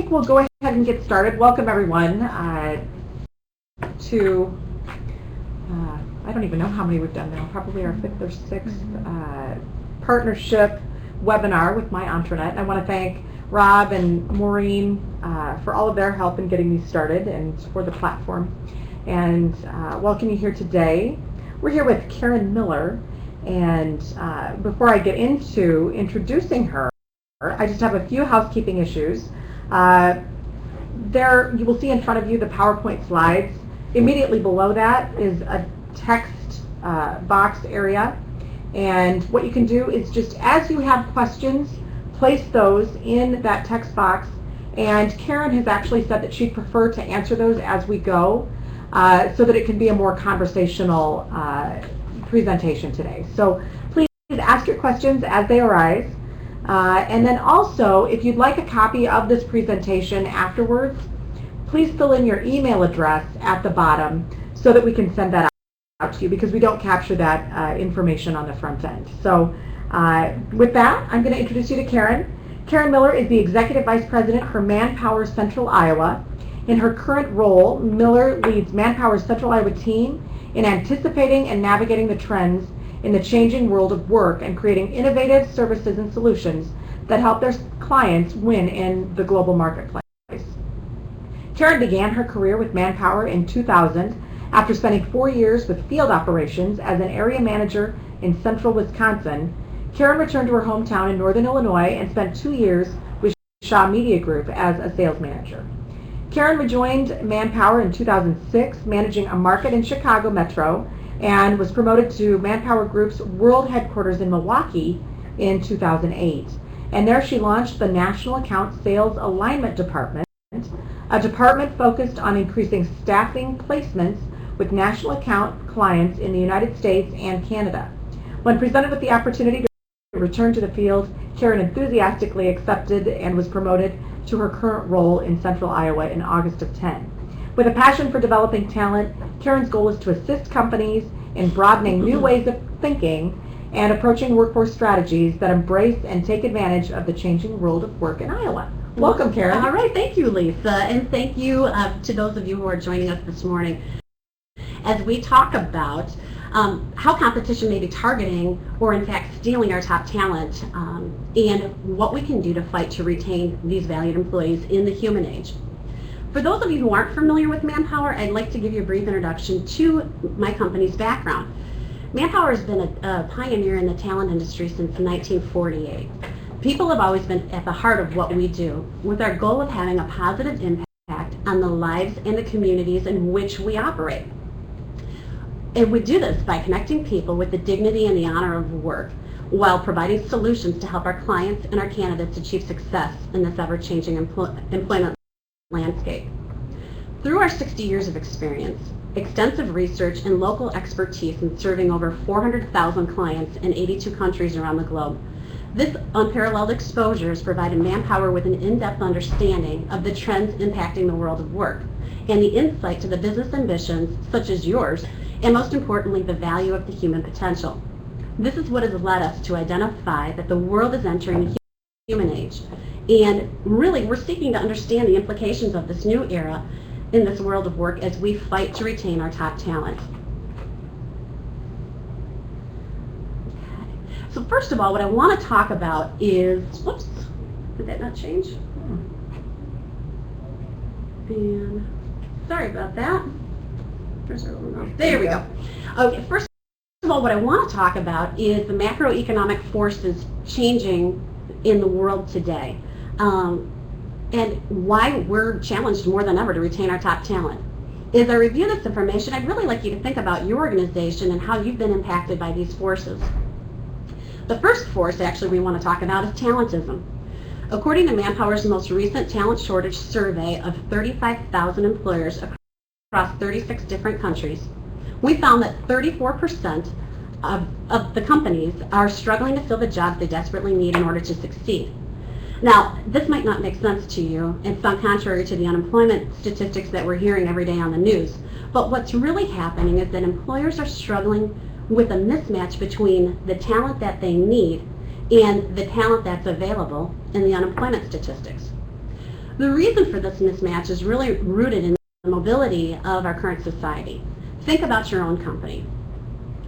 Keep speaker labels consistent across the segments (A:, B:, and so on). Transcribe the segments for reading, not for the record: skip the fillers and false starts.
A: think we'll go ahead and get started. Welcome everyone to, I don't even know how many we've done now, probably our 5th or 6th partnership webinar with My Intranet. I want to thank Rob and Maureen for all of their help in getting these started and for the platform. And welcome you here today. We're here with Karen Miller, and before I get into introducing her, I just have a few housekeeping issues. There, you will see in front of you the PowerPoint slides. Immediately below that is a text box area, and what you can do is just as you have questions, place those in that text box, and Karen has actually said that she'd prefer to answer those as we go so that it can be a more conversational presentation today. So please ask your questions as they arise. And then also, if you'd like a copy of this presentation afterwards, please fill in your email address at the bottom so that we can send that out to you, because we don't capture that information on the front end. So with that, I'm going to introduce you to Karen. Karen Miller is the Executive Vice President for Manpower Central Iowa. In her current role, Miller leads Manpower's Central Iowa team in anticipating and navigating the trends in the changing world of work and creating innovative services and solutions that help their clients win in the global marketplace. Karen began her career with Manpower in 2000 after spending 4 years with field operations as an area manager in central Wisconsin. Karen returned to her hometown in northern Illinois and spent 2 years with Shaw Media Group as a sales manager. Karen rejoined Manpower in 2006, managing a market in Chicago Metro, and was promoted to Manpower Group's world headquarters in Milwaukee in 2008. And there she launched the National Account Sales Alignment Department, a department focused on increasing staffing placements with national account clients in the United States and Canada. When presented with the opportunity to return to the field, Karen enthusiastically accepted and was promoted to her current role in Central Iowa in August of 10. With a passion for developing talent, Karen's goal is to assist companies in broadening new ways of thinking and approaching workforce strategies that embrace and take advantage of the changing world of work in Iowa. Welcome, Karen.
B: All right, thank you, Lisa, and thank you to those of you who are joining us this morning as we talk about how competition may be targeting or in fact stealing our top talent and what we can do to fight to retain these valued employees in the human age. For those of you who aren't familiar with Manpower, I'd like to give you a brief introduction to my company's background. Manpower has been a pioneer in the talent industry since 1948. People have always been at the heart of what we do, with our goal of having a positive impact on the lives and the communities in which we operate. And we do this by connecting people with the dignity and the honor of work, while providing solutions to help our clients and our candidates achieve success in this ever-changing employment landscape. Through our 60 years of experience, extensive research, and local expertise in serving over 400,000 clients in 82 countries around the globe, this unparalleled exposure has provided Manpower with an in-depth understanding of the trends impacting the world of work and the insight to the business ambitions, such as yours, and most importantly, the value of the human potential. This is what has led us to identify that the world is entering a human age. And really, we're seeking to understand the implications of this new era in this world of work as we fight to retain our top talent. So first of all, what I want to talk about is, whoops, did that not change? And sorry about that. There we go. Okay, first of all, what I want to talk about is the macroeconomic forces changing in the world today. And why we're challenged more than ever to retain our top talent. As I review this information, I'd really like you to think about your organization and how you've been impacted by these forces. The first force, actually, we want to talk about is talentism. According to Manpower's most recent talent shortage survey of 35,000 employers across 36 different countries, we found that 34% of the companies are struggling to fill the jobs they desperately need in order to succeed. Now, this might not make sense to you and sound contrary to the unemployment statistics that we're hearing every day on the news, but what's really happening is that employers are struggling with a mismatch between the talent that they need and the talent that's available in the unemployment statistics. The reason for this mismatch is really rooted in the mobility of our current society. Think about your own company.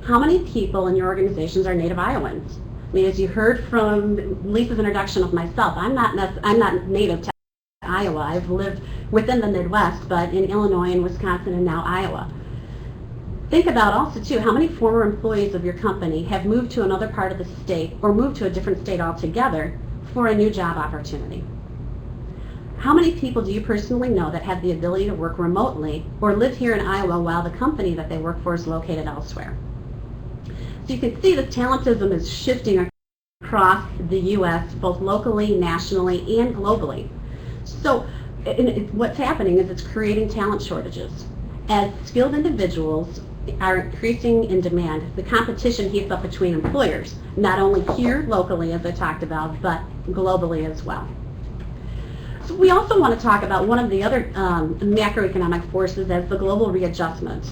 B: How many people in your organizations are native Iowans? I mean, as you heard from Lisa's introduction of myself, I'm not native to Iowa. I've lived within the Midwest, but in Illinois and Wisconsin and now Iowa. Think about also, too, how many former employees of your company have moved to another part of the state or moved to a different state altogether for a new job opportunity. How many people do you personally know that have the ability to work remotely or live here in Iowa while the company that they work for is located elsewhere? So you can see the talentism is shifting across the U.S., both locally, nationally, and globally. So what's happening is it's creating talent shortages. As skilled individuals are increasing in demand, the competition heats up between employers, not only here locally, as I talked about, but globally as well. So we also want to talk about one of the other macroeconomic forces as the global readjustment.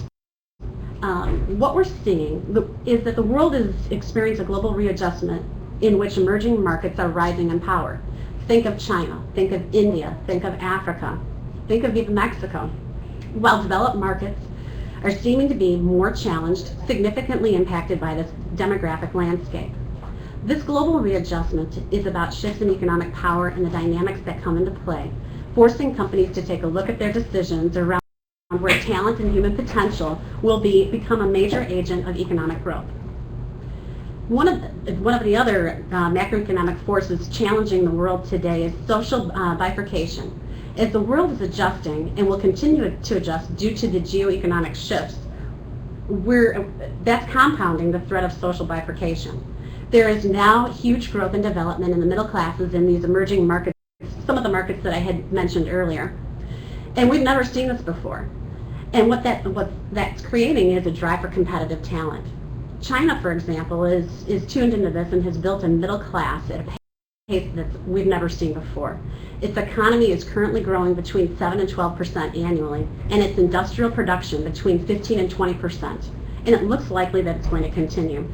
B: What we're seeing is that the world is experiencing a global readjustment in which emerging markets are rising in power. Think of China, think of India, think of Africa, think of even Mexico. While developed markets are seeming to be more challenged, significantly impacted by this demographic landscape. This global readjustment is about shifts in economic power and the dynamics that come into play, forcing companies to take a look at their decisions around where talent and human potential will become a major agent of economic growth. One of the other macroeconomic forces challenging the world today is social bifurcation. As the world is adjusting and will continue to adjust due to the geoeconomic shifts, that's compounding the threat of social bifurcation. There is now huge growth and development in the middle classes in these emerging markets, some of the markets that I had mentioned earlier. And we've never seen this before. And what that's creating is a drive for competitive talent. China, for example, is tuned into this and has built a middle class at a pace that we've never seen before. Its economy is currently growing between 7 and 12% annually, and its industrial production between 15 and 20%. And it looks likely that it's going to continue.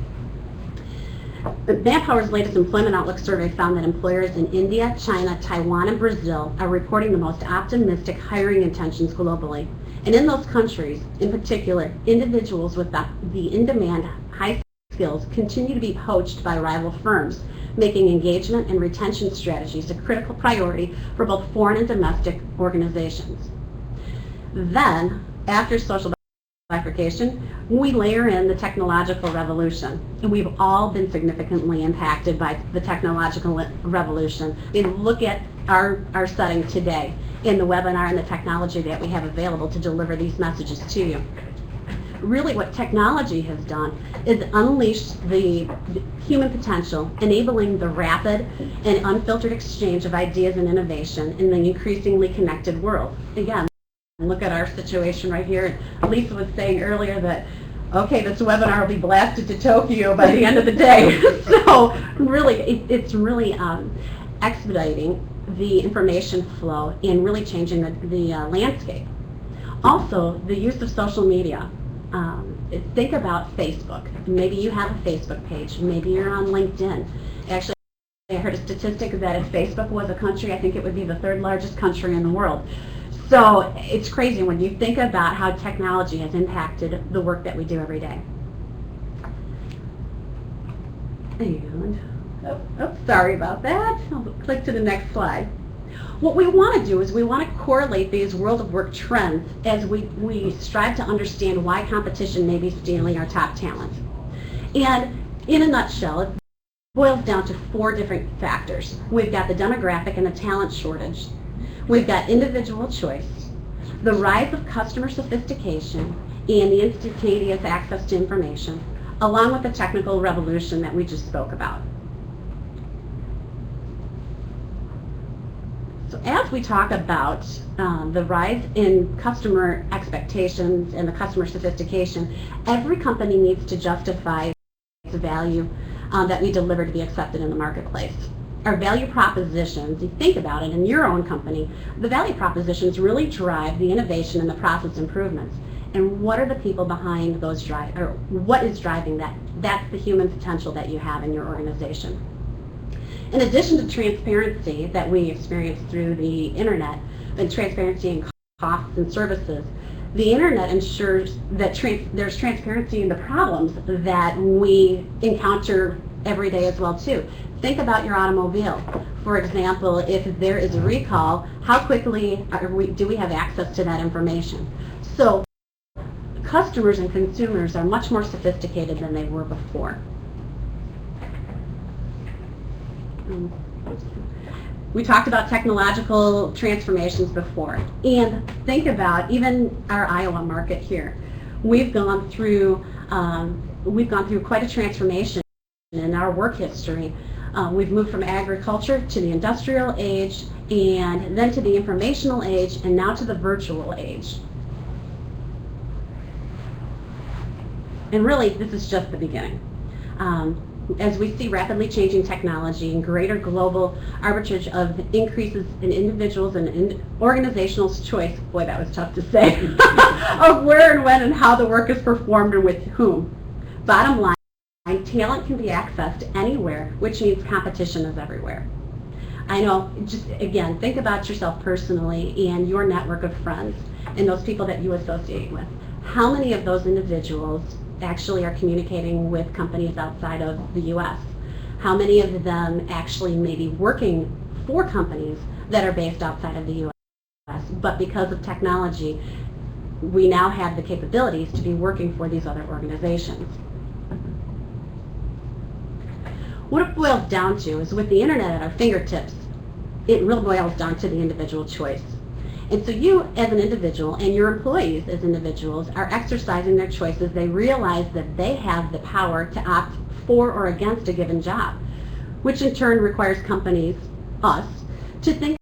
B: Manpower's latest Employment Outlook survey found that employers in India, China, Taiwan, and Brazil are reporting the most optimistic hiring intentions globally. And in those countries, in particular, individuals with the in-demand high skills continue to be poached by rival firms, making engagement and retention strategies a critical priority for both foreign and domestic organizations. Then, after social bifurcation, we layer in the technological revolution. And we've all been significantly impacted by the technological revolution. I mean, look at our setting today in the webinar and the technology that we have available to deliver these messages to you. Really what technology has done is unleash the human potential, enabling the rapid and unfiltered exchange of ideas and innovation in the increasingly connected world. Again, look at our situation right here. Lisa was saying earlier that, okay, this webinar will be blasted to Tokyo by the end of the day. So really, it's really expediting the information flow and really changing the landscape. Also, the use of social media. Think about Facebook. Maybe you have a Facebook page. Maybe you're on LinkedIn. Actually, I heard a statistic that if Facebook was a country, I think it would be the third largest country in the world. So it's crazy when you think about how technology has impacted the work that we do every day. And, sorry about that. I'll click to the next slide. What we want to do is we want to correlate these world of work trends as we strive to understand why competition may be stealing our top talent. And in a nutshell, it boils down to 4 different factors. We've got the demographic and the talent shortage. We've got individual choice, the rise of customer sophistication, and the instantaneous access to information, along with the technical revolution that we just spoke about. So as we talk about the rise in customer expectations and the customer sophistication, every company needs to justify the value that we deliver to be accepted in the marketplace. Our value propositions, you think about it in your own company, the value propositions really drive the innovation and the process improvements. And what are the people behind those what is driving that? That's the human potential that you have in your organization. In addition to transparency that we experience through the internet and transparency in costs and services, the internet ensures that there's transparency in the problems that we encounter every day as well too. Think about your automobile. For example, if there is a recall, how quickly do we have access to that information? So customers and consumers are much more sophisticated than they were before. We talked about technological transformations before, and think about even our Iowa market here. We've gone through quite a transformation in our work history. We've moved from agriculture to the industrial age, and then to the informational age, and now to the virtual age. And really, this is just the beginning. As we see rapidly changing technology and greater global arbitrage of increases in individuals and organizational's choice, boy, that was tough to say, of where and when and how the work is performed and with whom. Bottom line, talent can be accessed anywhere, which means competition is everywhere. I know, just again, think about yourself personally and your network of friends and those people that you associate with. How many of those individuals actually are communicating with companies outside of the U.S.? How many of them actually may be working for companies that are based outside of the U.S.? But because of technology, we now have the capabilities to be working for these other organizations. What it boils down to is, with the internet at our fingertips, it really boils down to the individual choice. And so you as an individual and your employees as individuals are exercising their choices. They realize that they have the power to opt for or against a given job, which in turn requires companies, us, to think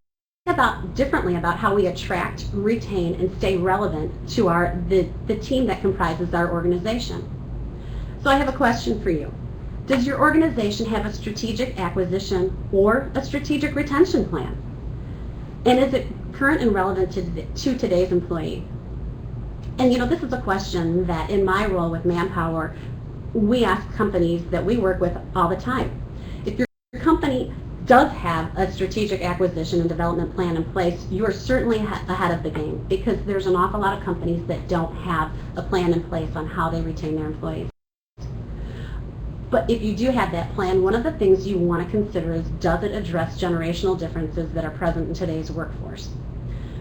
B: differently about how we attract, retain, and stay relevant to the team that comprises our organization. So I have a question for you. Does your organization have a strategic acquisition or a strategic retention plan? And is it current and relevant to today's employee? And this is a question that in my role with Manpower, we ask companies that we work with all the time. If your company does have a strategic acquisition and development plan in place, you are certainly ahead of the game, because there's an awful lot of companies that don't have a plan in place on how they retain their employees. But if you do have that plan, one of the things you want to consider is, does it address generational differences that are present in today's workforce?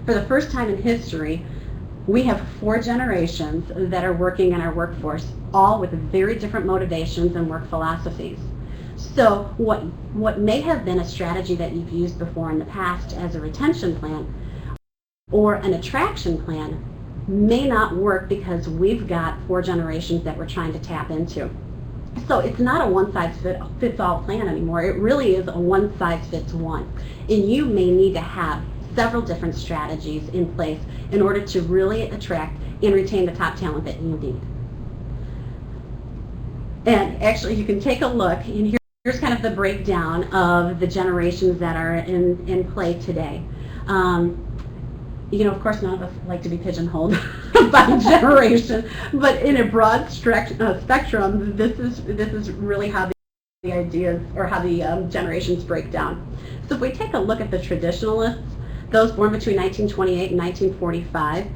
B: For the first time in history, we have 4 generations that are working in our workforce, all with very different motivations and work philosophies. So what may have been a strategy that you've used before in the past as a retention plan or an attraction plan may not work, because we've got 4 generations that we're trying to tap into. So it's not a one-size-fits-all plan anymore. It really is a one-size-fits-one. And you may need to have several different strategies in place in order to really attract and retain the top talent that you need. And actually, you can take a look, and here's kind of the breakdown of the generations that are in play today. Of course, none of us like to be pigeonholed by generation, but in a broad spectrum, this is really how the ideas, or how the generations break down. So if we take a look at the traditionalists, those born between 1928 and 1945,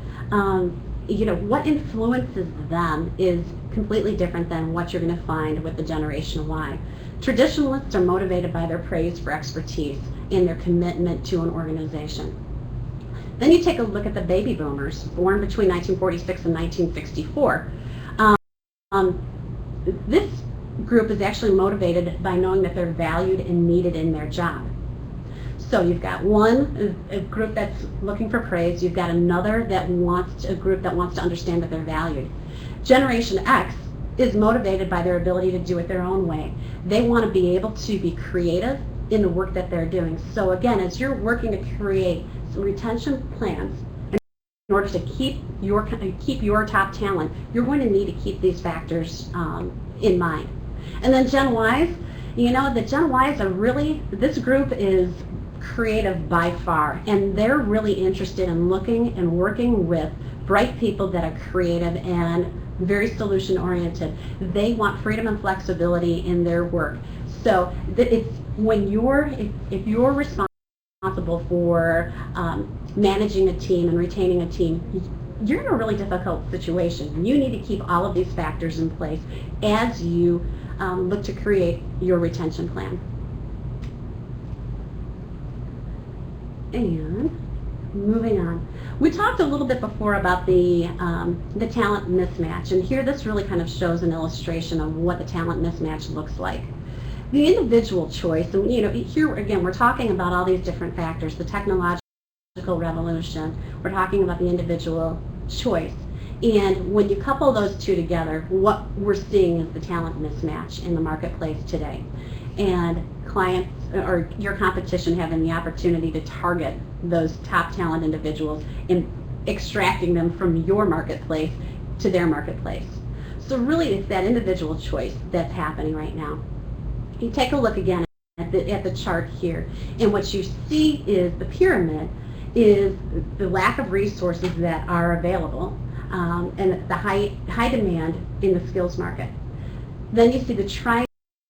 B: what influences them is completely different than what you're going to find with the Generation Y. Traditionalists are motivated by their praise for expertise and their commitment to an organization. Then you take a look at the baby boomers, born between 1946 and 1964. This group is actually motivated by knowing that they're valued and needed in their job. So you've got a group that's looking for praise. You've got another a group that wants to understand that they're valued. Generation X is motivated by their ability to do it their own way. They want to be able to be creative in the work that they're doing. So again, as you're working to create some retention plans in order to keep your top talent, you're going to need to keep these factors in mind. And then Gen Ys, the Gen Ys are really, this group is creative by far, and they're really interested in looking and working with bright people that are creative and very solution oriented. They want freedom and flexibility in their work. So it's when if you're responsible for managing a team and retaining a team, you're in a really difficult situation. You need to keep all of these factors in place as you look to create your retention plan. And moving on, we talked a little bit before about the talent mismatch, and here this really kind of shows an illustration of what the talent mismatch looks like. The individual choice, and here again we're talking about all these different factors, the technological revolution, we're talking about the individual choice. And when you couple those two together, what we're seeing is the talent mismatch in the marketplace today. And clients or your competition having the opportunity to target those top talent individuals and extracting them from your marketplace to their marketplace. So really it's that individual choice that's happening right now. You take a look again at the chart here, and what you see is the pyramid is the lack of resources that are available and the high demand in the skills market. Then you see the triangle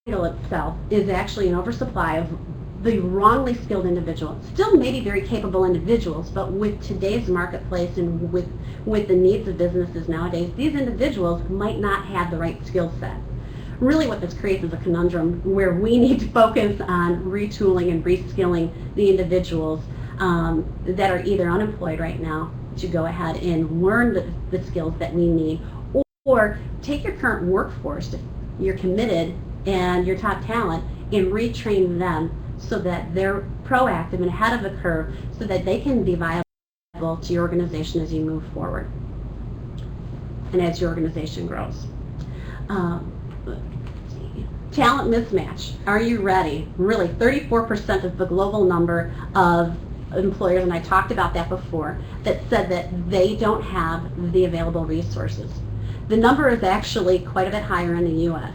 B: itself is actually an oversupply of the wrongly skilled individuals. Still maybe very capable individuals, but with today's marketplace and with the needs of businesses nowadays, these individuals might not have the right skill set. Really what this creates is a conundrum where we need to focus on retooling and reskilling the individuals that are either unemployed right now to go ahead and learn the skills that we need, or take your current workforce, if you're committed and your top talent, and retrain them so that they're proactive and ahead of the curve so that they can be viable to your organization as you move forward and as your organization grows. Talent mismatch. Are you ready? Really, 34% of the global number of employers, and I talked about that before, that said that they don't have the available resources. The number is actually quite a bit higher in the U.S.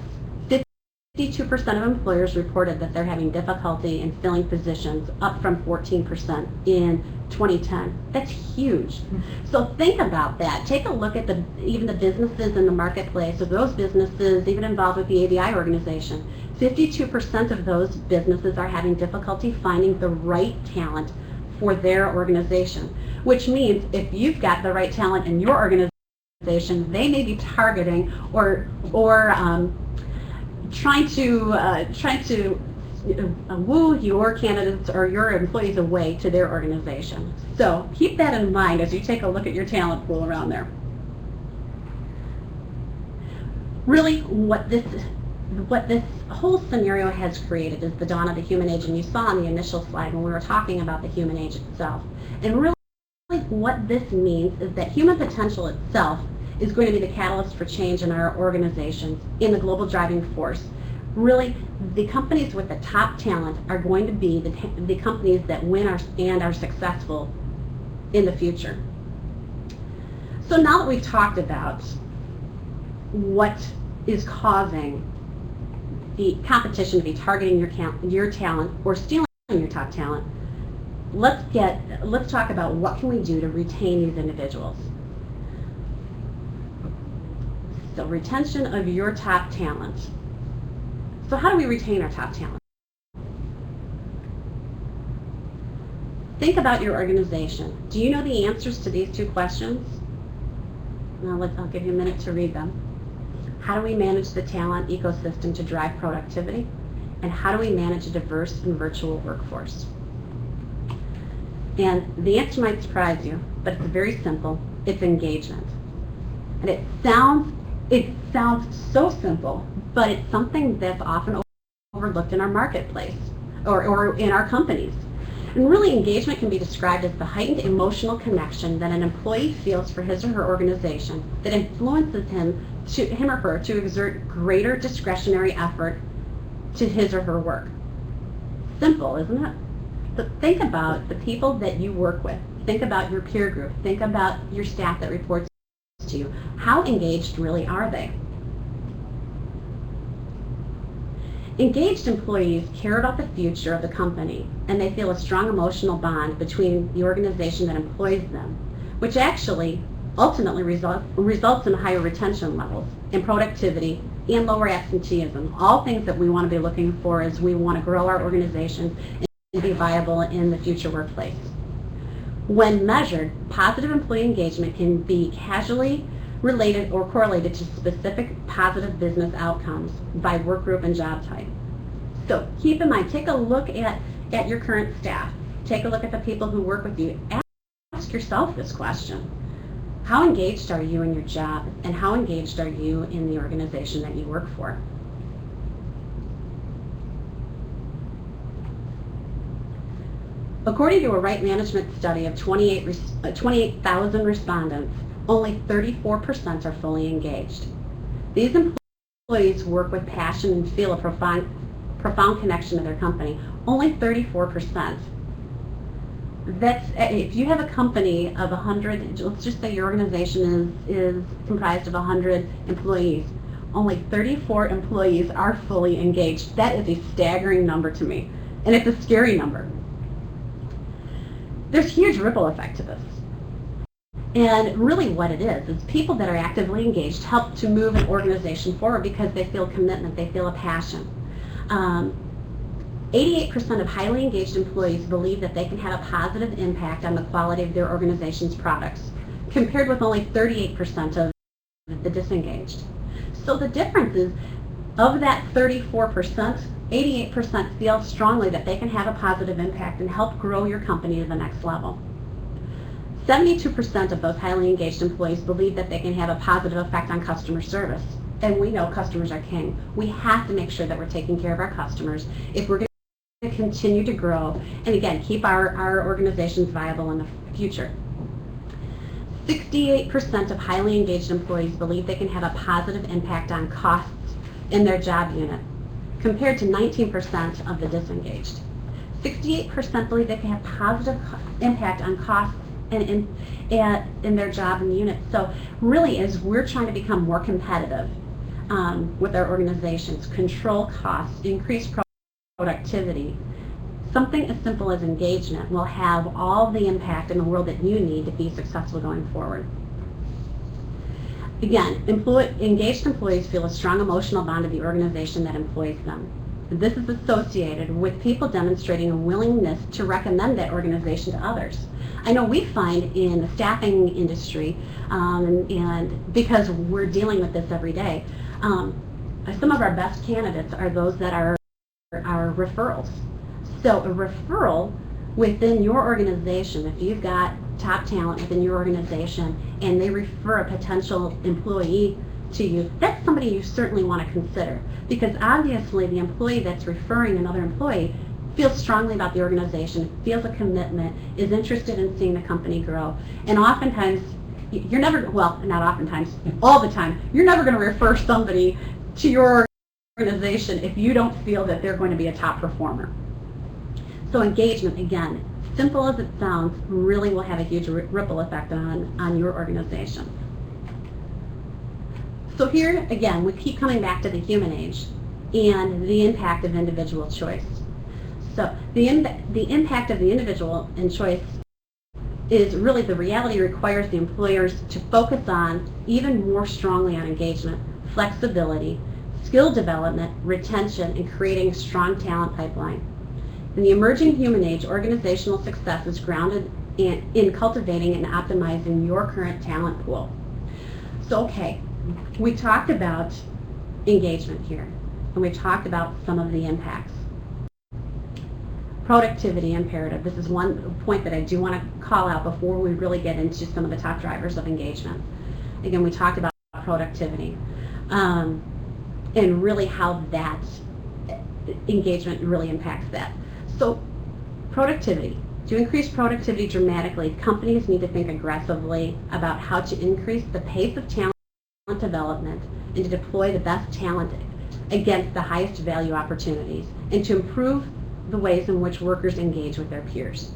B: 52% of employers reported that they're having difficulty in filling positions, up from 14% in 2010. That's huge. So think about that. Take a look at even the businesses in the marketplace, or those businesses even involved with the ABI organization. 52% of those businesses are having difficulty finding the right talent for their organization, which means if you've got the right talent in your organization, they may be targeting or trying to woo your candidates or your employees away to their organization. So keep that in mind as you take a look at your talent pool around there. Really, what this whole scenario has created is the dawn of the human age, and you saw on the initial slide when we were talking about the human age itself. And really what this means is that human potential itself is going to be the catalyst for change in our organizations, in the global driving force. Really, the companies with the top talent are going to be the companies that win and are successful in the future. So now that we've talked about what is causing the competition to be targeting your talent or stealing your top talent, let's talk about what can we do to retain these individuals. So retention of your top talent. So how do we retain our top talent? Think about your organization. Do you know the answers to these two questions? Now I'll give you a minute to read them. How do we manage the talent ecosystem to drive productivity? And how do we manage a diverse and virtual workforce? And the answer might surprise you, but it's very simple. It's engagement. And it sounds so simple, but it's something that's often overlooked in our marketplace or in our companies. And really, engagement can be described as the heightened emotional connection that an employee feels for his or her organization that influences him or her to exert greater discretionary effort to his or her work. Simple, isn't it? But think about the people that you work with. Think about your peer group. Think about your staff that reports to you. How engaged really are they? Engaged employees care about the future of the company, and they feel a strong emotional bond between the organization that employs them, which actually ultimately results in higher retention levels and productivity and lower absenteeism. All things that we want to be looking for as we want to grow our organization and be viable in the future workplace. When measured, positive employee engagement can be causally related or correlated to specific positive business outcomes by work group and job type. So keep in mind, take a look at your current staff. Take a look at the people who work with you. Ask yourself this question. How engaged are you in your job, and how engaged are you in the organization that you work for? According to a Right Management study of 28,000 respondents, only 34% are fully engaged. These employees work with passion and feel a profound connection to their company. Only 34%. That's, if you have a company of 100, let's just say your organization is comprised of 100 employees, only 34 employees are fully engaged. That is a staggering number to me, and it's a scary number. There's huge ripple effect to this. And really what it is people that are actively engaged help to move an organization forward because they feel commitment, they feel a passion. 88% of highly engaged employees believe that they can have a positive impact on the quality of their organization's products, compared with only 38% of the disengaged. So the difference is, of that 34%, 88% feel strongly that they can have a positive impact and help grow your company to the next level. 72% of those highly engaged employees believe that they can have a positive effect on customer service. And we know customers are king. We have to make sure that we're taking care of our customers if we're going to continue to grow and, again, keep our organizations viable in the future. 68% of highly engaged employees believe they can have a positive impact on costs in their job unit, compared to 19% of the disengaged. 68% believe they can have positive impact on costs in their job and unit. So really, as we're trying to become more competitive with our organizations, control costs, increase productivity, something as simple as engagement will have all the impact in the world that you need to be successful going forward. Again, engaged employees feel a strong emotional bond to the organization that employs them. This is associated with people demonstrating a willingness to recommend that organization to others. I know we find in the staffing industry, and because we're dealing with this every day, some of our best candidates are those that are referrals. So a referral within your organization, if you've got top talent within your organization and they refer a potential employee to you, that's somebody you certainly want to consider, because obviously the employee that's referring another employee feels strongly about the organization, feels a commitment, is interested in seeing the company grow. And oftentimes, you're never, well, not oftentimes, all the time, you're never going to refer somebody to your organization if you don't feel that they're going to be a top performer. So engagement, again, simple as it sounds, really will have a huge ripple effect on your organization. So here, again, we keep coming back to the human age and the impact of individual choice. So the impact of the individual in choice is really the reality requires the employers to focus on even more strongly on engagement, flexibility, skill development, retention, and creating a strong talent pipeline. In the emerging human age, organizational success is grounded in cultivating and optimizing your current talent pool. So, okay, we talked about engagement here, and we talked about some of the impacts. Productivity imperative. This is one point that I do want to call out before we really get into some of the top drivers of engagement. Again, we talked about productivity and really how that engagement really impacts that. So productivity. To increase productivity dramatically, companies need to think aggressively about how to increase the pace of talent development and to deploy the best talent against the highest value opportunities, and to improve the ways in which workers engage with their peers.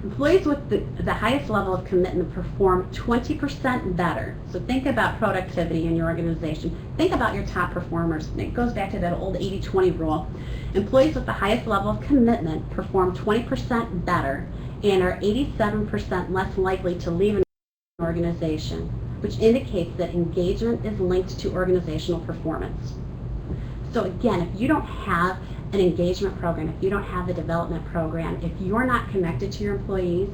B: Employees with the highest level of commitment perform 20% better. So think about productivity in your organization. Think about your top performers. And it goes back to that old 80-20 rule. Employees with the highest level of commitment perform 20% better and are 87% less likely to leave an organization, which indicates that engagement is linked to organizational performance. So again, if you don't have an engagement program, if you don't have a development program, if you're not connected to your employees,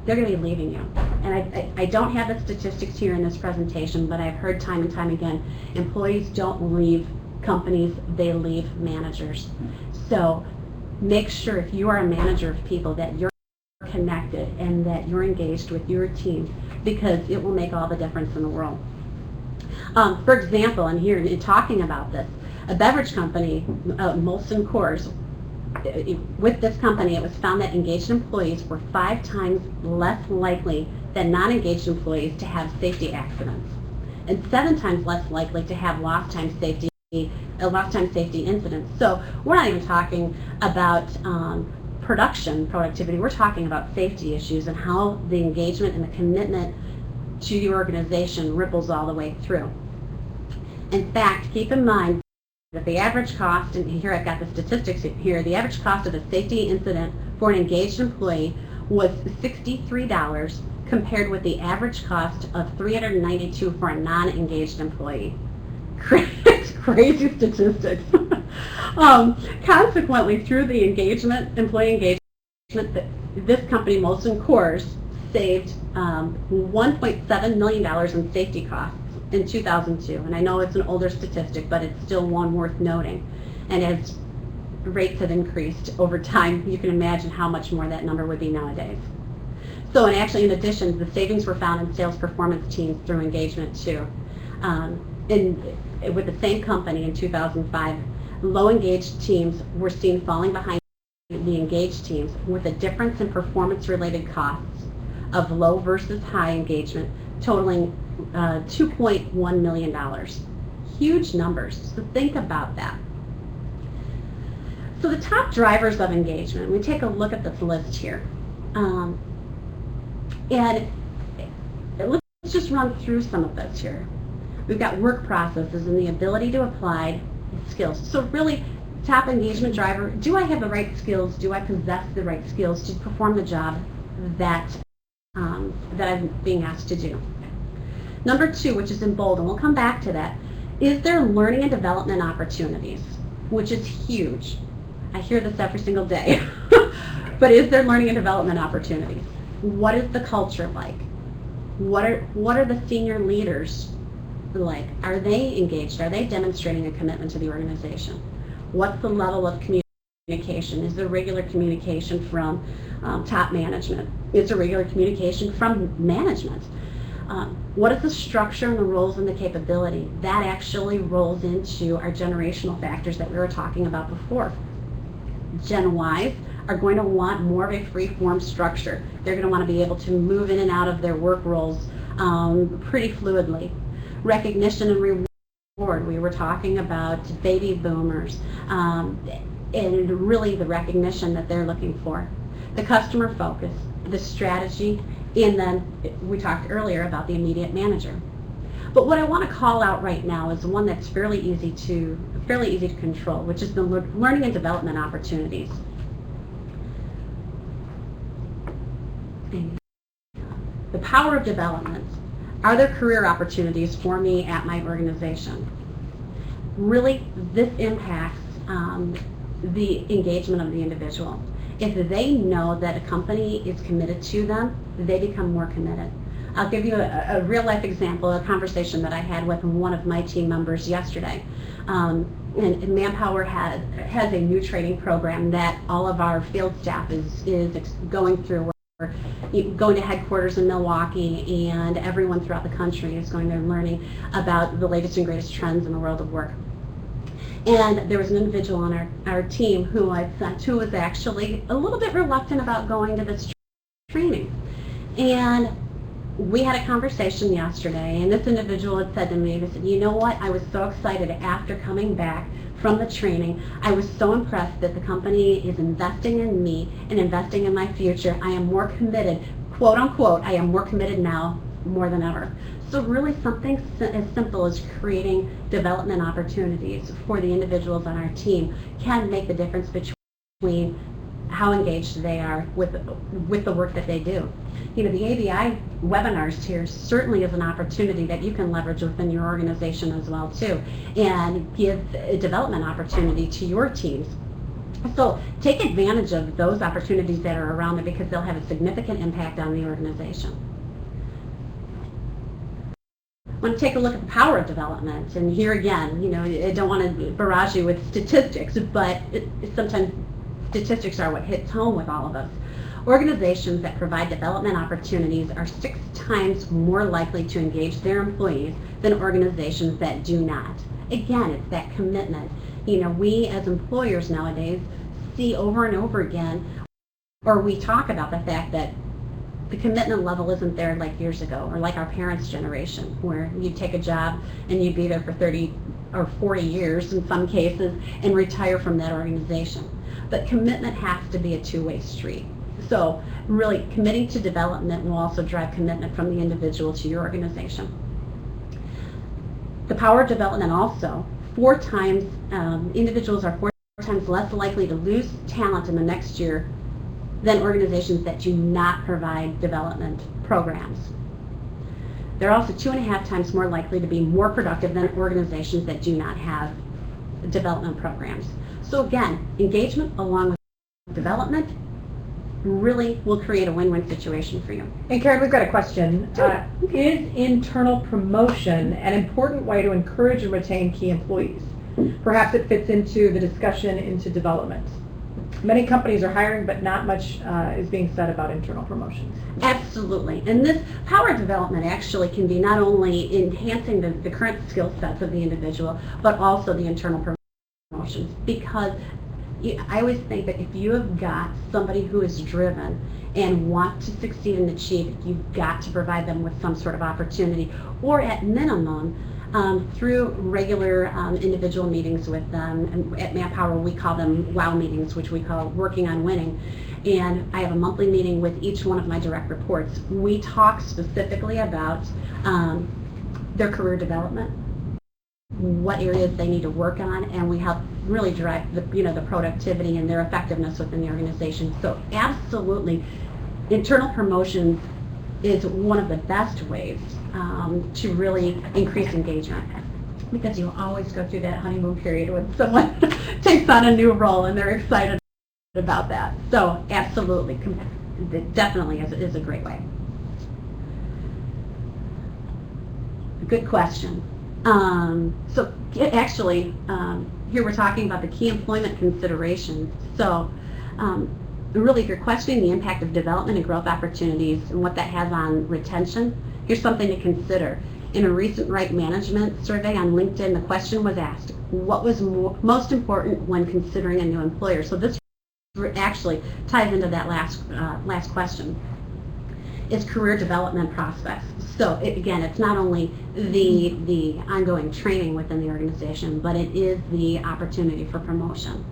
B: they're going to be leaving you. And I don't have the statistics here in this presentation, but I've heard time and time again, employees don't leave companies, they leave managers. So make sure if you are a manager of people that you're connected and that you're engaged with your team, because it will make all the difference in the world. For example, and here in talking about this, a beverage company, Molson Coors, with this company, it was found that engaged employees were 5 times less likely than non-engaged employees to have safety accidents, and 7 times less likely to have lost time safety incidents. So we're not even talking about production productivity. We're talking about safety issues and how the engagement and the commitment to the organization ripples all the way through. In fact, keep in mind that the average cost, and here I've got the statistics here, the average cost of a safety incident for an engaged employee was $63 compared with the average cost of $392 for a non-engaged employee. Crazy statistics. Consequently, through the employee engagement, this company, Molson Coors, saved $1.7 million in safety costs in 2002. And I know it's an older statistic, but it's still one worth noting. And as rates have increased over time, you can imagine how much more that number would be nowadays. So, and actually, in addition, the savings were found in sales performance teams through engagement too. With the same company in 2005, low engaged teams were seen falling behind the engaged teams with a difference in performance-related costs of low versus high engagement totaling $2.1 million. Huge numbers, so think about that. So the top drivers of engagement, we take a look at this list here. And let's just run through some of this here. We've got work processes and the ability to apply skills. So really, top engagement driver, do I have the right skills? Do I possess the right skills to perform the job that I'm being asked to do? Number 2, which is in bold, and we'll come back to that, is there learning and development opportunities, which is huge. I hear this every single day. But is there learning and development opportunities? What is the culture like? What are the senior leaders like? Are they engaged? Are they demonstrating a commitment to the organization? What's the level of communication? Is there regular communication from top management? Is there regular communication from management? What is the structure and the roles and the capability? That actually rolls into our generational factors that we were talking about before. Gen Ys are going to want more of a free-form structure. They're going to want to be able to move in and out of their work roles pretty fluidly. Recognition and reward. We were talking about baby boomers and really the recognition that they're looking for. The customer focus, the strategy, and then we talked earlier about the immediate manager. But what I want to call out right now is one that's fairly easy to control, which is the learning and development opportunities. The power of development. Are there career opportunities for me at my organization? Really, this impacts the engagement of the individual. If they know that a company is committed to them, they become more committed. I'll give you a real life example, a conversation that I had with one of my team members yesterday. And Manpower has a new training program that all of our field staff is going through. We're going to headquarters in Milwaukee, and everyone throughout the country is going there learning about the latest and greatest trends in the world of work. And there was an individual on our team who I sent who was actually a little bit reluctant about going to this training. And we had a conversation yesterday, and this individual had said to me, they said, you know what, I was so excited after coming back from the training. I was so impressed that the company is investing in me and investing in my future. I am more committed, quote unquote, I am more committed now more than ever. So really something as simple as creating development opportunities for the individuals on our team can make the difference between how engaged they are with the work that they do. The ABI webinars here certainly is an opportunity that you can leverage within your organization as well too, and give a development opportunity to your teams. So take advantage of those opportunities that are around it, because they'll have a significant impact on the organization. I want to take a look at the power of development, and here again, I don't want to barrage you with statistics, but sometimes statistics are what hits home with all of us. Organizations that provide development opportunities are 6 times more likely to engage their employees than organizations that do not. Again, it's that commitment. We as employers nowadays see over and over again, or we talk about the fact that the commitment level isn't there like years ago, or like our parents' generation, where you'd take a job and you'd be there for 30 or 40 years in some cases and retire from that organization. But commitment has to be a two-way street. So really committing to development will also drive commitment from the individual to your organization. The power of development also, individuals are 4 times less likely to lose talent in the next year than organizations that do not provide development programs. They're also 2.5 times more likely to be more productive than organizations that do not have development programs. So again, engagement along with development really will create a win-win situation for you.
A: And Karen, we've got a question. Is internal promotion an important way to encourage and retain key employees? Perhaps it fits into the discussion into development. Many companies are hiring, but not much is being said about internal promotions.
B: Absolutely. And this power development actually can be not only enhancing the current skill sets of the individual, but also the internal promotions. Because I always think that if you have got somebody who is driven and want to succeed and achieve, you've got to provide them with some sort of opportunity, or at minimum, through regular individual meetings with them. And at Manpower, we call them WOW meetings, which we call working on winning. And I have a monthly meeting with each one of my direct reports. We talk specifically about their career development, what areas they need to work on, and we help really drive the productivity and their effectiveness within the organization. So absolutely, internal promotions is one of the best ways to really increase engagement, because you always go through that honeymoon period when someone takes on a new role and they're excited about that. So absolutely, it definitely is a great way. Good question. So actually, here we're talking about the key employment considerations. So really, if you're questioning the impact of development and growth opportunities and what that has on retention, here's something to consider. In a recent Right Management survey on LinkedIn, the question was asked, what was most important when considering a new employer? So this actually ties into that last question. It's career development prospects. So again, it's not only the ongoing training within the organization, but it is the opportunity for promotion.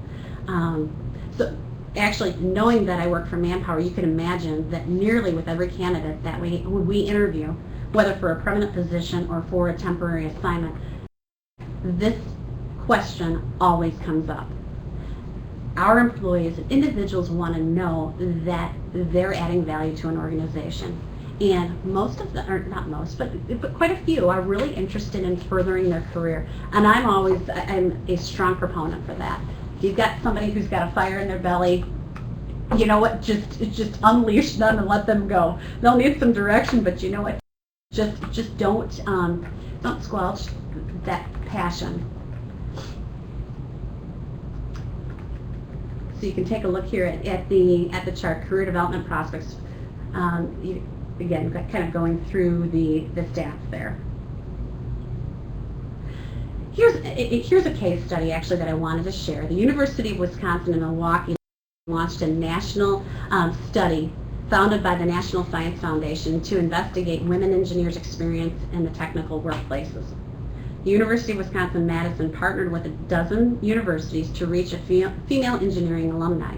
B: So actually, knowing that I work for Manpower, you can imagine that nearly with every candidate that we interview, whether for a permanent position or for a temporary assignment, this question always comes up. Our employees, individuals, want to know that they're adding value to an organization. And most of them, or not most, but quite a few are really interested in furthering their career. And I'm a strong proponent for that. If you've got somebody who's got a fire in their belly, you know what, just unleash them and let them go. They'll need some direction, but you know what, just don't squelch that passion. So you can take a look here at the chart, career development prospects. Again, kind of going through the stats there. Here's a case study actually that I wanted to share. The University of Wisconsin in Milwaukee launched a national study founded by the National Science Foundation to investigate women engineers' experience in the technical workplaces. The University of Wisconsin-Madison partnered with a dozen universities to reach a female engineering alumni.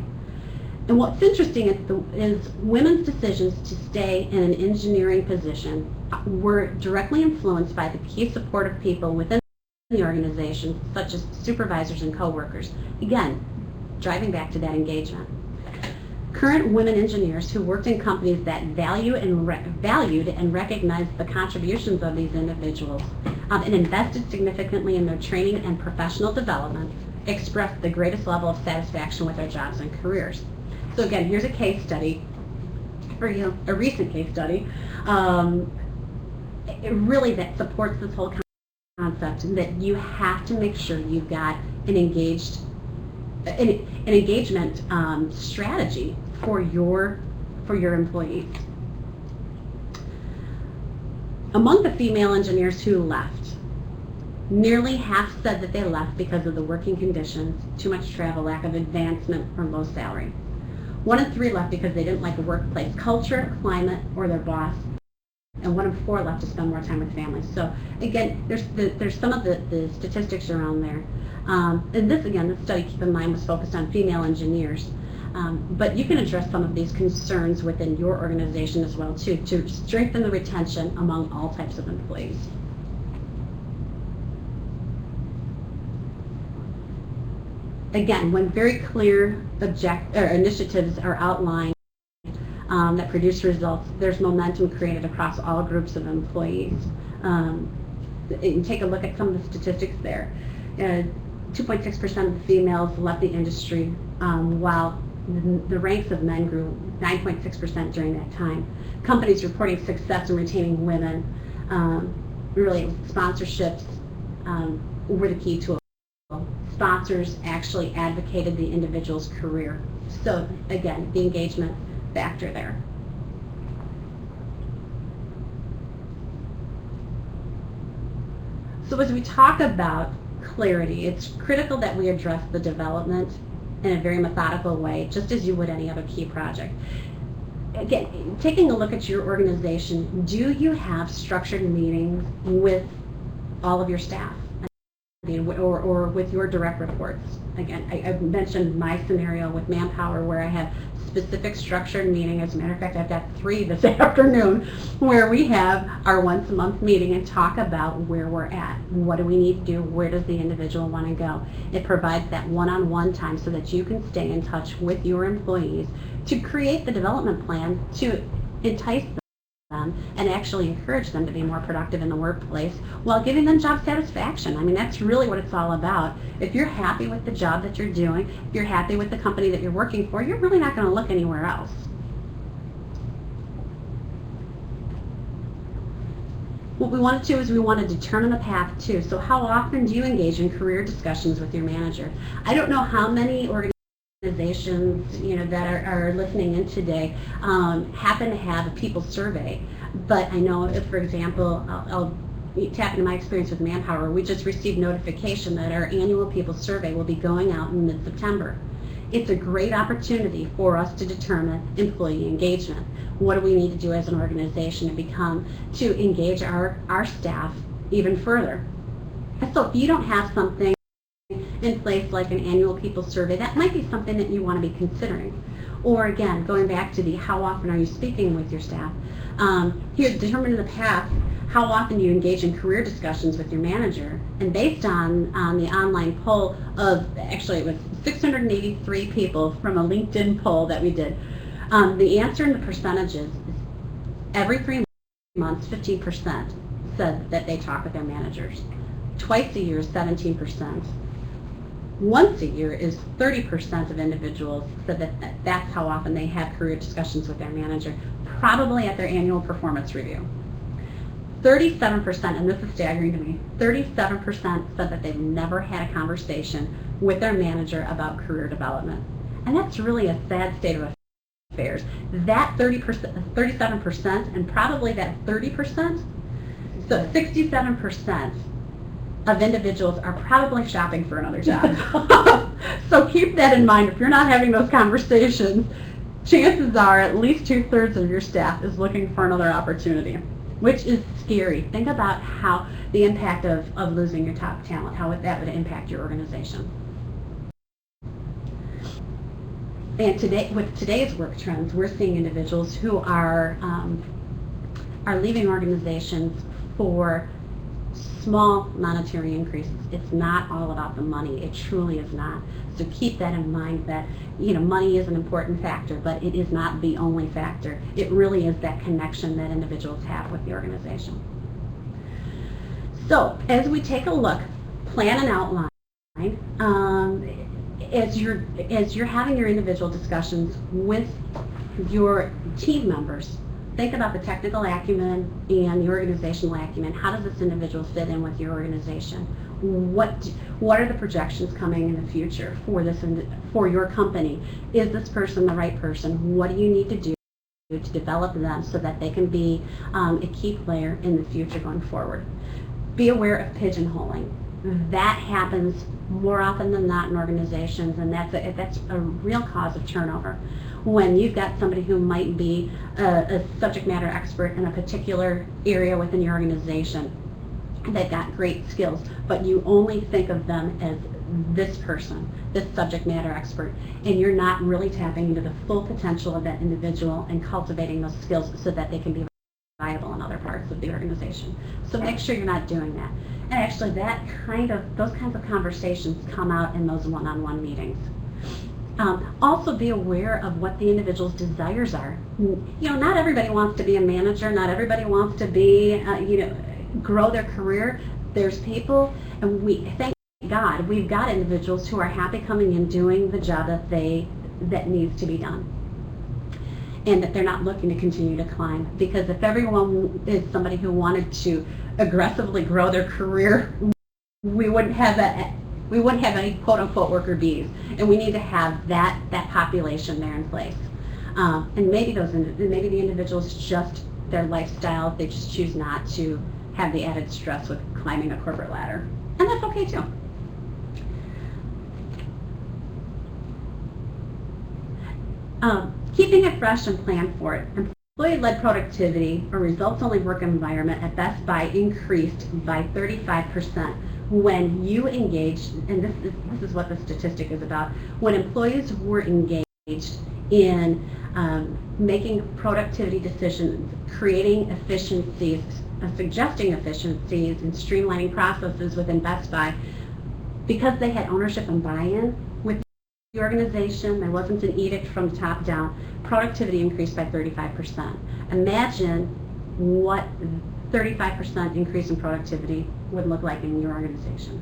B: And what's interesting is women's decisions to stay in an engineering position were directly influenced by the key supportive people within the organization, such as supervisors and coworkers. Again, driving back to that engagement. Current women engineers who worked in companies that valued and recognized the contributions of these individuals and invested significantly in their training and professional development expressed the greatest level of satisfaction with their jobs and careers. So again, here's a case study for you, a recent case study, really that supports this whole concept that you have to make sure you've got an engagement strategy for your employees. Among the female engineers who left, nearly half said that they left because of the working conditions, too much travel, lack of advancement, or low salary. 1 in 3 left because they didn't like the workplace culture, climate, or their boss. And 1 in 4 left to spend more time with families. So again, there's some of the statistics around there. And this study, keep in mind, was focused on female engineers. But you can address some of these concerns within your organization as well too, to strengthen the retention among all types of employees. Again, when very clear initiatives are outlined that produce results, there's momentum created across all groups of employees. And take a look at some of the statistics there. 2.6% of the females left the industry, while the ranks of men grew 9.6% during that time. Companies reporting success in retaining women, really sponsorships were the key tool. Sponsors actually advocated the individual's career. So again, the engagement factor there. So as we talk about clarity, it's critical that we address the development in a very methodical way, just as you would any other key project. Again, taking a look at your organization, do you have structured meetings with all of your staff? Or with your direct reports? Again, I've mentioned my scenario with Manpower where I have specific structured meeting. As a matter of fact, I've got 3 this afternoon where we have our once a month meeting and talk about where we're at. What do we need to do? Where does the individual want to go? It provides that one-on-one time so that you can stay in touch with your employees to create the development plan to entice them and actually encourage them to be more productive in the workplace while giving them job satisfaction. I mean, that's really what it's all about. If you're happy with the job that you're doing, if you're happy with the company that you're working for, you're really not going to look anywhere else. What we want to do is we want to determine a path too. So how often do you engage in career discussions with your manager? I don't know how many organizations that are listening in today happen to have a people survey, but I know if, for example, I'll tap into my experience with Manpower, we just received notification that our annual people survey will be going out in mid-September. It's a great opportunity for us to determine employee engagement. What do we need to do as an organization to engage our staff even further? And so if you don't have something in place like an annual people survey, that might be something that you want to be considering. Or again, going back to the how often are you speaking with your staff, here, determine the path, how often you engage in career discussions with your manager. And based on the online poll of, actually it was 683 people from a LinkedIn poll that we did, the answer in the percentages is every 3 months 15% said that they talk with their managers. Twice a year is 17%. Once a year is 30% of individuals said that that's how often they have career discussions with their manager, probably at their annual performance review. 37%, and this is staggering to me, 37% said that they've never had a conversation with their manager about career development. And that's really a sad state of affairs. That 37%, and probably that 30%, so 67% of individuals are probably shopping for another job. So keep that in mind. If you're not having those conversations, chances are at least 2/3 of your staff is looking for another opportunity, which is scary. Think about how the impact of losing your top talent, how that would impact your organization. And today, with today's work trends, we're seeing individuals who are leaving organizations for small monetary increases. It's not all about the money. It truly is not. So keep that in mind, that money is an important factor, but it is not the only factor. It really is that connection that individuals have with the organization. So as we take a look, plan and outline. As you're having your individual discussions with your team members, think about the technical acumen and the organizational acumen. How does this individual fit in with your organization? What are the projections coming in the future for your company? Is this person the right person? What do you need to do to develop them so that they can be a key player in the future going forward? Be aware of pigeonholing. That happens more often than not in organizations, and that's a real cause of turnover. When you've got somebody who might be a subject matter expert in a particular area within your organization, they've got great skills, but you only think of them as this person, this subject matter expert, and you're not really tapping into the full potential of that individual and cultivating those skills so that they can be viable in other parts of the organization. So make sure you're not doing that. And actually those kinds of conversations come out in those one-on-one meetings. Also be aware of what the individual's desires are. Not everybody wants to be a manager, not everybody wants to be, grow their career. There's people, and thank God, we've got individuals who are happy coming in doing the job that needs to be done, and that they're not looking to continue to climb. Because if everyone is somebody who wanted to aggressively grow their career, we wouldn't have any quote-unquote worker bees, and we need to have that population there in place. And maybe the individuals, just their lifestyle, they just choose not to have the added stress with climbing a corporate ladder, and that's okay too. Keeping it fresh and plan for it. Employee-led productivity, or results-only work environment at Best Buy, increased by 35% when you engaged, and this is what the statistic is about, when employees were engaged in making productivity decisions, creating efficiencies, suggesting efficiencies, and streamlining processes within Best Buy. Because they had ownership and buy-in with the organization, there wasn't an edict from the top down, productivity increased by 35%. Imagine what 35% increase in productivity would look like in your organization.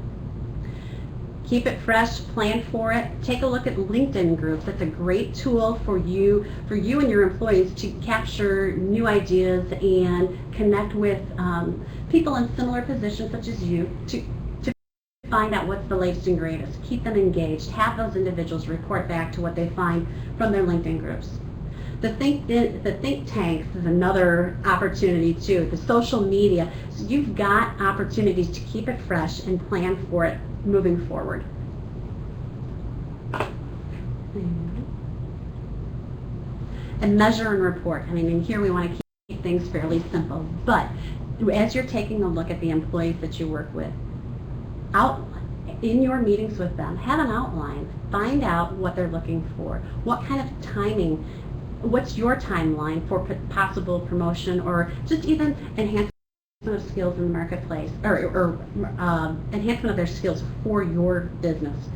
B: Keep it fresh, plan for it. Take a look at LinkedIn groups. That's a great tool for you and your employees to capture new ideas and connect with people in similar positions such as you to find out what's the latest and greatest. Keep them engaged. Have those individuals report back to what they find from their LinkedIn groups. The think tanks is another opportunity too. The social media. So you've got opportunities to keep it fresh and plan for it moving forward. And measure and report. And here we want to keep things fairly simple. But as you're taking a look at the employees that you work with, in your meetings with them, have an outline. Find out what they're looking for. What kind of timing, what's your timeline for possible promotion or just even enhancement of skills in the marketplace, or enhancement of their skills for your business.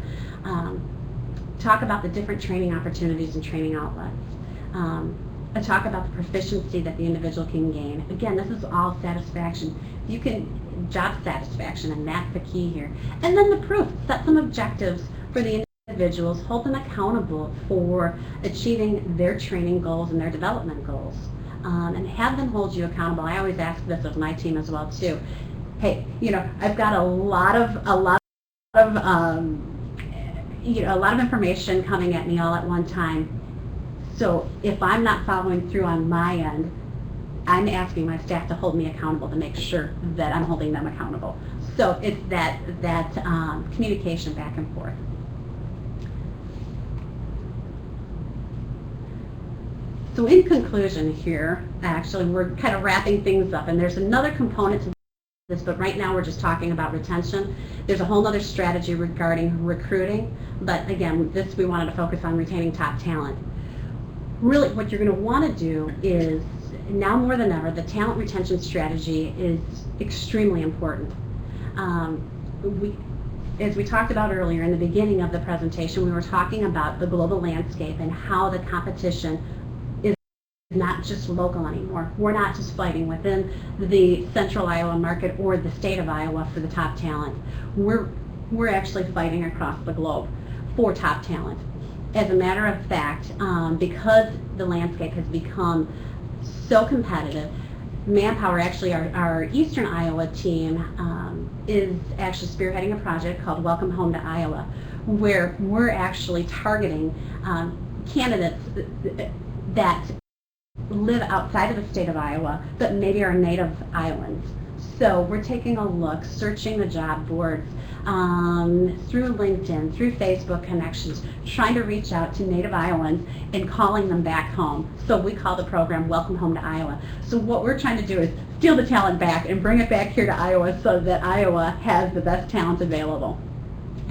B: Talk about the different training opportunities and training outlets. Talk about the proficiency that the individual can gain. Again, this is all satisfaction. You can job satisfaction, and that's the key here. And then the proof. Set some objectives for the individuals. Hold them accountable for achieving their training goals and their development goals. And have them hold you accountable. I always ask this of my team as well too. Hey, I've got a lot of information coming at me all at one time. So if I'm not following through on my end, I'm asking my staff to hold me accountable to make sure that I'm holding them accountable. So it's that communication back and forth. So in conclusion here, actually, we're kind of wrapping things up, and there's another component to this, but right now we're just talking about retention. There's a whole other strategy regarding recruiting, but again, we wanted to focus on retaining top talent. Really, what you're going to want to do is, now more than ever, the talent retention strategy is extremely important. As we talked about earlier in the beginning of the presentation, we were talking about the global landscape and how the competition is not just local anymore. We're not just fighting within the central Iowa market or the state of Iowa for the top talent. We're actually fighting across the globe for top talent. As a matter of fact, because the landscape has become so competitive, Manpower, actually our Eastern Iowa team, is actually spearheading a project called Welcome Home to Iowa, where we're actually targeting candidates that live outside of the state of Iowa, but maybe are native Iowans. So we're taking a look, searching the job boards, through LinkedIn, through Facebook connections, trying to reach out to native Iowans and calling them back home. So we call the program Welcome Home to Iowa. So what we're trying to do is steal the talent back and bring it back here to Iowa so that Iowa has the best talent available.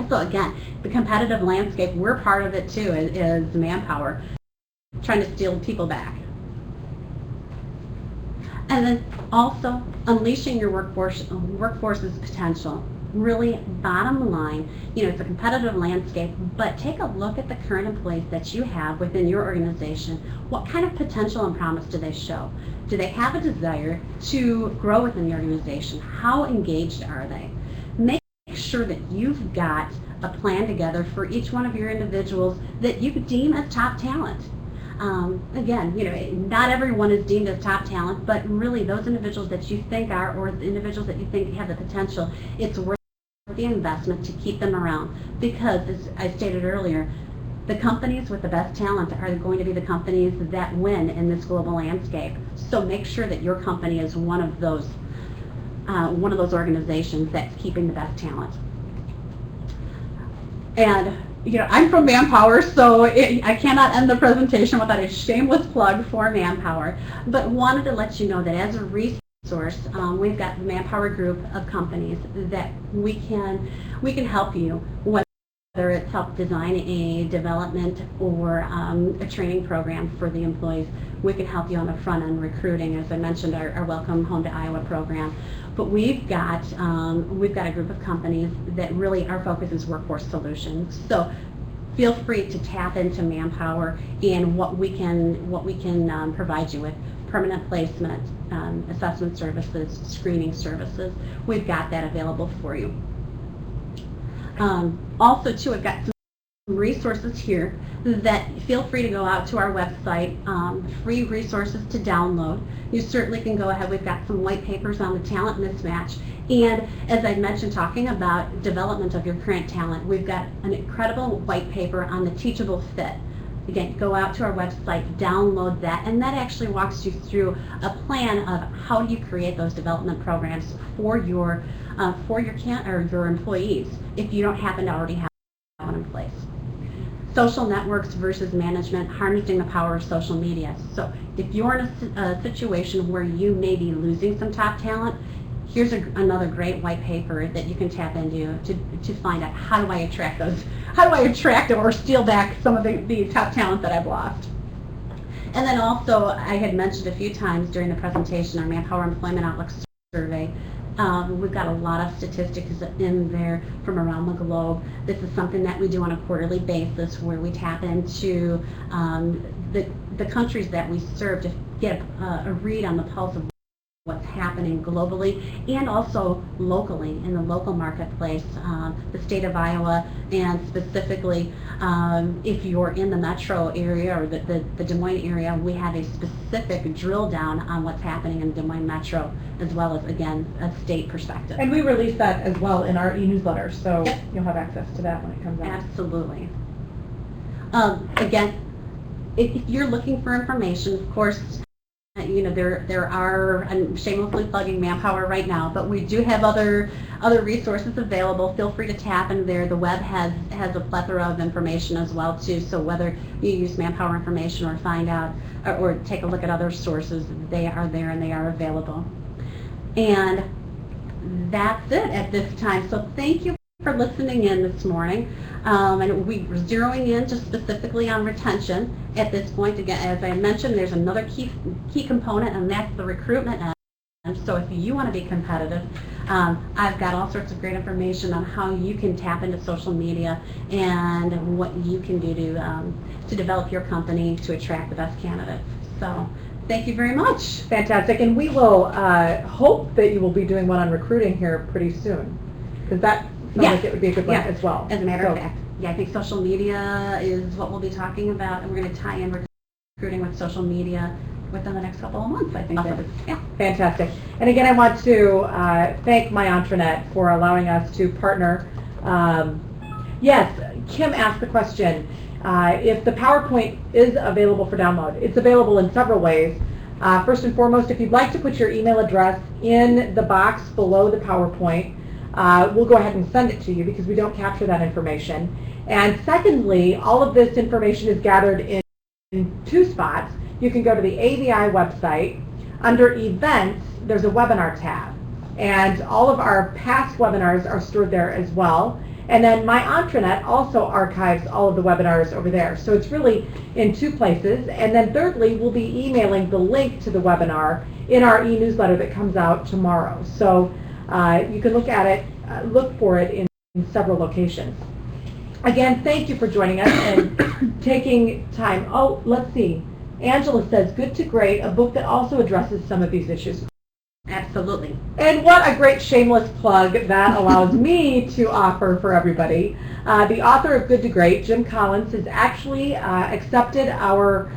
B: So again, the competitive landscape, we're part of it too, is Manpower, trying to steal people back. And then also unleashing your workforce's potential. Really, bottom line, it's a competitive landscape, but take a look at the current employees that you have within your organization. What kind of potential and promise do they show? Do they have a desire to grow within the organization? How engaged are they? Make sure that you've got a plan together for each one of your individuals that you deem as top talent. Again, not everyone is deemed as top talent, but really those individuals that you think are, or the individuals that you think have the potential, it's worth the investment to keep them around, because as I stated earlier, the companies with the best talent are going to be the companies that win in this global landscape. So make sure that your company is one of those organizations that's keeping the best talent. And I'm from Manpower, so I cannot end the presentation without a shameless plug for Manpower, but wanted to let you know that as a resource, we've got the Manpower group of companies that we can help you, whether it's help design a development or a training program for the employees. We can help you on the front end recruiting, as I mentioned, our Welcome Home to Iowa program. But we've got a group of companies that really our focus is workforce solutions. So feel free to tap into Manpower and what we can provide you with: permanent placement, assessment services, screening services. We've got that available for you. Also, too, I've got some resources here that feel free to go out to our website, free resources to download. You certainly can go ahead. We've got some white papers on the talent mismatch, and as I mentioned, talking about development of your current talent, we've got an incredible white paper on the teachable fit. Again, go out to our website, download that, and that actually walks you through a plan of how do you create those development programs for your employees if you don't happen to already have one in place. Social networks versus management, harnessing the power of social media. So if you're in a situation where you may be losing some top talent, here's another great white paper that you can tap into to find out how do I attract or steal back some of the top talent that I've lost. And then also, I had mentioned a few times during the presentation, our Manpower Employment Outlook survey. We've got a lot of statistics in there from around the globe. This is something that we do on a quarterly basis, where we tap into the countries that we serve to get a read on the pulse of what's happening globally and also locally in the local marketplace, the state of Iowa, and specifically if you're in the metro area or the Des Moines area, we have a specific drill down on what's happening in Des Moines metro, as well as, again, a state perspective.
A: And we release that as well in our e-newsletter, so
B: Yep.
A: You'll have access to that when it comes out.
B: Absolutely. Again, if you're looking for information, of course, there are, I'm shamelessly plugging Manpower right now, but we do have other resources available. Feel free to tap in there. The web has a plethora of information as well too, so whether you use Manpower information or find out or take a look at other sources, they are there and they are available. And that's it at this time. So thank you for listening in this morning. And we were zeroing in just specifically on retention at this point. Again, as I mentioned, there's another key component, and that's the recruitment So if you want to be competitive, I've got all sorts of great information on how you can tap into social media and what you can do to develop your company to attract the best candidates. So thank you very much.
A: Fantastic. And we will hope that you will be doing one on recruiting here pretty soon, because that sounds
B: Yes.
A: like it would be a good one
B: Yes.
A: as well.
B: As a matter of
A: So,
B: fact, yeah, I think social media is what we'll be talking about, and we're going to tie in recruiting with social media within the next couple of months, I think.
A: Awesome.
B: Yeah.
A: Fantastic. And again, I want to thank my Intranet for allowing us to partner. Yes, Kim asked the question, if the PowerPoint is available for download. It's available in several ways. First and foremost, if you'd like to put your email address in the box below the PowerPoint, we'll go ahead and send it to you because we don't capture that information. And secondly, all of this information is gathered in two spots. You can go to the AVI website. Under events, there's a webinar tab. And all of our past webinars are stored there as well. And then my Intranet also archives all of the webinars over there. So it's really in two places. And then thirdly, we'll be emailing the link to the webinar in our e-newsletter that comes out tomorrow. So you can look at it, look for it in several locations. Again, thank you for joining us and taking time. Oh, let's see. Angela says, good to great, a book that also addresses some of these issues.
B: Absolutely.
A: And what a great shameless plug that allows me to offer for everybody. The author of Good to Great, Jim Collins, has actually accepted our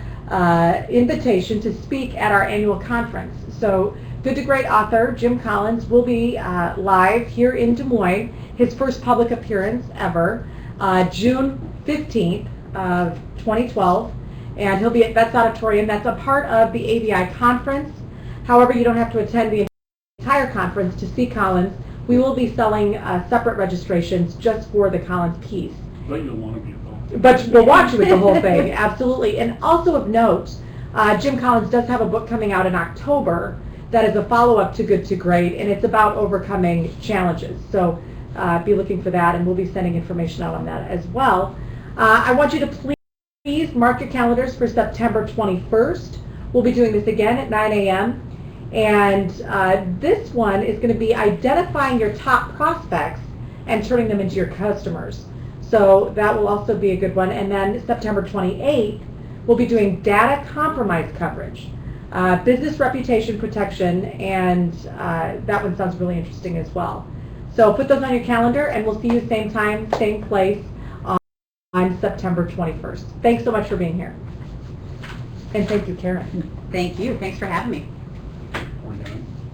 A: invitation to speak at our annual conference. So Good to Great author Jim Collins will be live here in Des Moines, his first public appearance ever, June 15th of 2012. And he'll be at Vets Auditorium. That's a part of the AVI conference. However, you don't have to attend the entire conference to see Collins. We will be selling separate registrations just for the Collins piece.
C: But you'll want to be involved.
A: But we'll watch you with the whole thing, absolutely. And also of note, Jim Collins does have a book coming out in October that is a follow-up to Good to Great, and it's about overcoming challenges. So be looking for that, and we'll be sending information out on that as well. I want you to please mark your calendars for September 21st. We'll be doing this again at 9 a.m. And this one is going to be identifying your top prospects and turning them into your customers. So that will also be a good one. And then September 28th, we'll be doing data compromise coverage, business reputation protection, and that one sounds really interesting as well. So put those on your calendar, and we'll see you same time, same place on September 21st. Thanks so much for being here. And thank you, Karen.
B: Thank you. Thanks for having me.